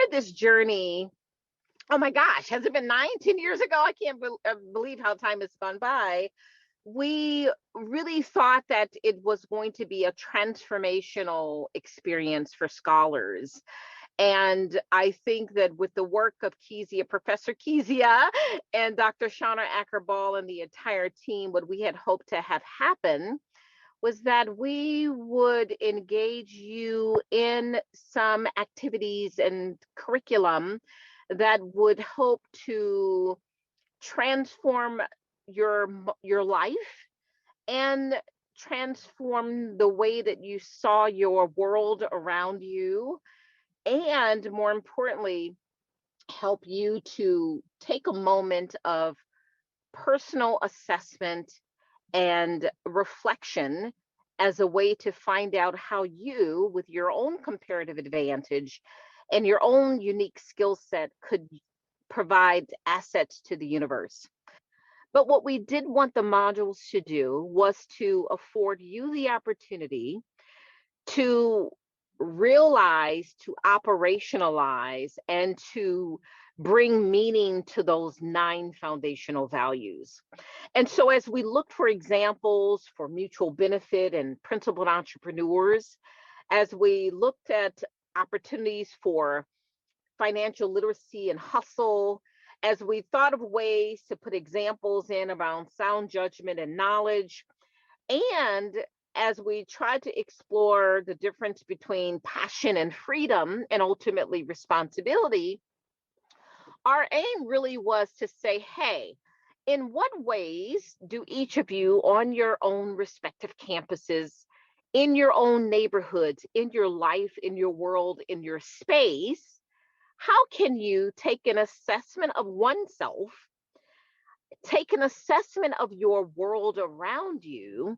started this journey, oh my gosh, has it been 10 years ago? I can't believe how time has gone by. We really thought that it was going to be a transformational experience for scholars. And I think that with the work of Professor Kezia and Dr. Shauna Ackerball and the entire team, what we had hoped to have happen was that we would engage you in some activities and curriculum that would hope to transform your life and transform the way that you saw your world around you, and more importantly, help you to take a moment of personal assessment and reflection as a way to find out how you, with your own comparative advantage and your own unique skill set, could provide assets to the universe. But what we did want the modules to do was to afford you the opportunity to realize, to operationalize, and to bring meaning to those 9 foundational values. And so as we look for examples for mutual benefit and principled entrepreneurs, as we looked at opportunities for financial literacy and hustle, as we thought of ways to put examples in around sound judgment and knowledge, and as we tried to explore the difference between passion and freedom and ultimately responsibility, our aim really was to say, hey, in what ways do each of you on your own respective campuses, in your own neighborhoods, in your life, in your world, in your space, how can you take an assessment of oneself, take an assessment of your world around you,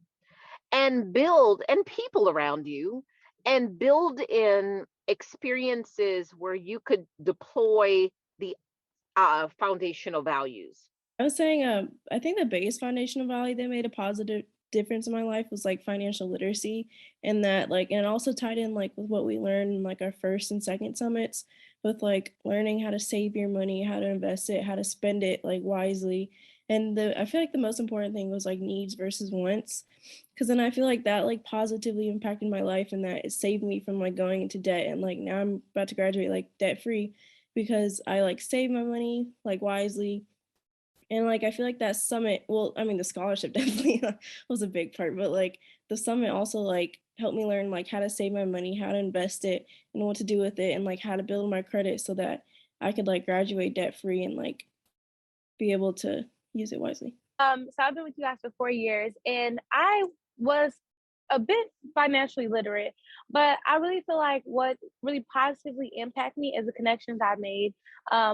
and build, and people around you, and build in experiences where you could deploy the foundational values? I was saying, I think the biggest foundational value that made a positive difference in my life was like financial literacy, and that like, and it also tied in like with what we learned in like our first and second summits, with like learning how to save your money, how to invest it, how to spend it like wisely. And I feel like the most important thing was like needs versus wants, because then I feel like that like positively impacted my life, and that it saved me from like going into debt. And like now I'm about to graduate like debt free because I like saved my money like wisely. And like I feel like that summit, well, I mean the scholarship definitely was a big part, but like the summit also like helped me learn like how to save my money, how to invest it, and what to do with it, and like how to build my credit so that I could like graduate debt free and like be able to use it wisely. So I've been with you guys for 4 years, and I was a bit financially literate, but I really feel like what really positively impacted me is the connections I made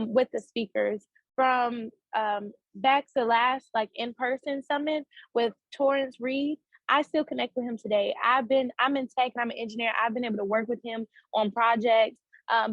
with the speakers from back to last like in-person summit with Torrance Reed. I still connect with him today. I'm in tech and I'm an engineer. I've been able to work with him on projects.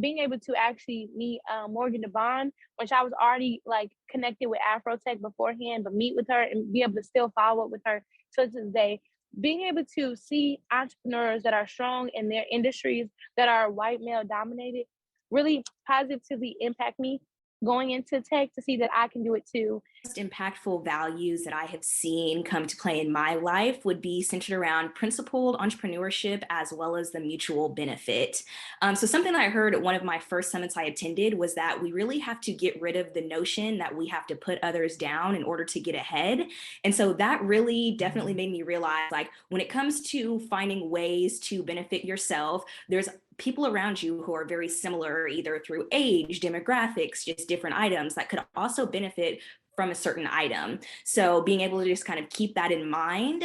Being able to actually meet Morgan Devon, which I was already like connected with Afrotech beforehand, but meet with her and be able to still follow up with her to this day. Being able to see entrepreneurs that are strong in their industries that are white male dominated really positively impact me going into tech, to see that I can do it too. Most impactful values that I have seen come to play in my life would be centered around principled entrepreneurship as well as the mutual benefit. So something that I heard at one of my first summits I attended was that we really have to get rid of the notion that we have to put others down in order to get ahead. And so that really definitely made me realize, like, when it comes to finding ways to benefit yourself, there's people around you who are very similar, either through age, demographics, just different items that could also benefit from a certain item. So being able to just kind of keep that in mind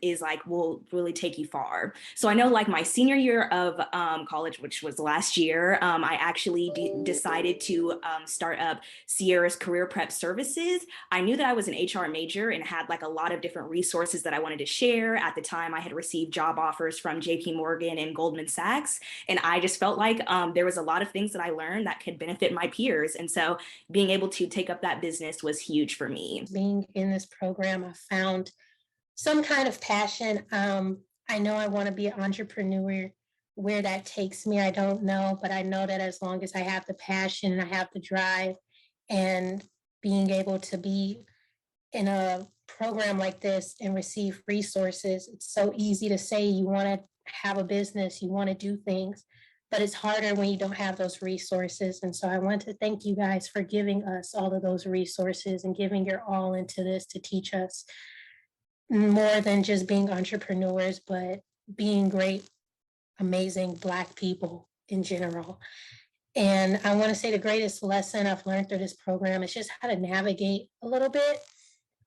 is like, will really take you far. So I know like my senior year of college, which was last year, I actually decided to start up Sierra's Career Prep Services. I knew that I was an HR major and had like a lot of different resources that I wanted to share. At the time, I had received job offers from JP Morgan and Goldman Sachs. And I just felt like there was a lot of things that I learned that could benefit my peers. And so being able to take up that business was huge for me. Being in this program, I found some kind of passion. I know I want to be an entrepreneur where that takes me, I don't know, but I know that as long as I have the passion and I have the drive and being able to be in a program like this and receive resources, it's so easy to say you want to have a business, you want to do things, but it's harder when you don't have those resources. And so I want to thank you guys for giving us all of those resources and giving your all into this to teach us more than just being entrepreneurs, but being great, amazing Black people in general. And I want to say the greatest lesson I've learned through this program is just how to navigate a little bit.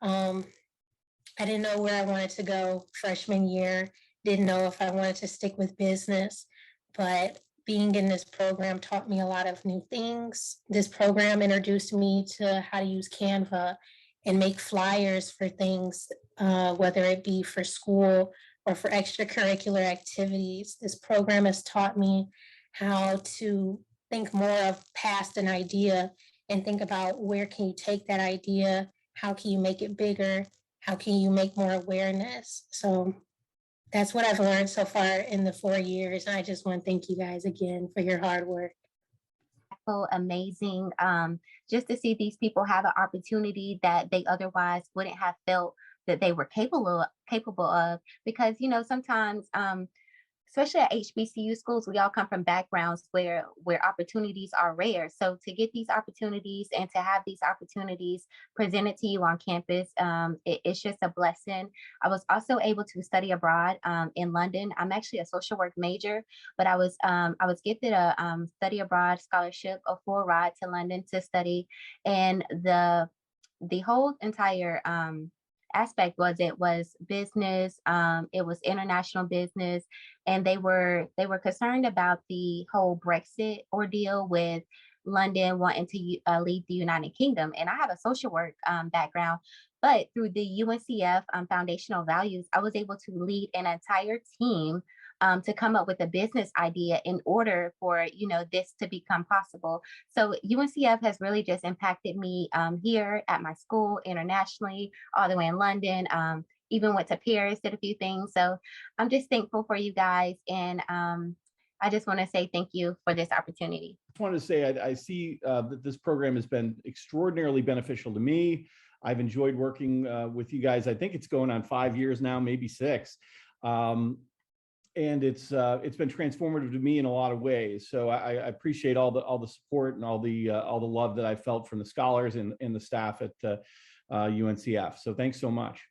I didn't know where I wanted to go freshman year, didn't know if I wanted to stick with business, but being in this program taught me a lot of new things. This program introduced me to how to use Canva and make flyers for things, whether it be for school or for extracurricular activities. This program has taught me how to think more of past an idea and think about where can you take that idea, how can you make it bigger, how can you make more awareness. So that's what I've learned so far in the 4 years. And I just want to thank you guys again for your hard work. So amazing, just to see these people have an opportunity that they otherwise wouldn't have felt that they were capable of, because sometimes, especially at HBCU schools, we all come from backgrounds where opportunities are rare. So to get these opportunities and to have these opportunities presented to you on campus, it's just a blessing. I was also able to study abroad in London. I'm actually a social work major, but I was gifted a study abroad scholarship, a full ride to London to study, and the whole entire aspect it was business, it was international business, and they were concerned about the whole Brexit ordeal with London wanting to leave the United Kingdom. And I have a social work background, but through the UNCF foundational values, I was able to lead an entire team to come up with a business idea in order for this to become possible. So UNCF has really just impacted me here at my school, internationally, all the way in London. Even went to Paris, did a few things. So I'm just thankful for you guys, and I just want to say thank you for this opportunity. I just wanted to say I see that this program has been extraordinarily beneficial to me. I've enjoyed working with you guys. I think it's going on 5 years now, maybe 6. And it's been transformative to me in a lot of ways. So I appreciate all the support and all the love that I felt from the scholars and the staff at UNCF. So thanks so much.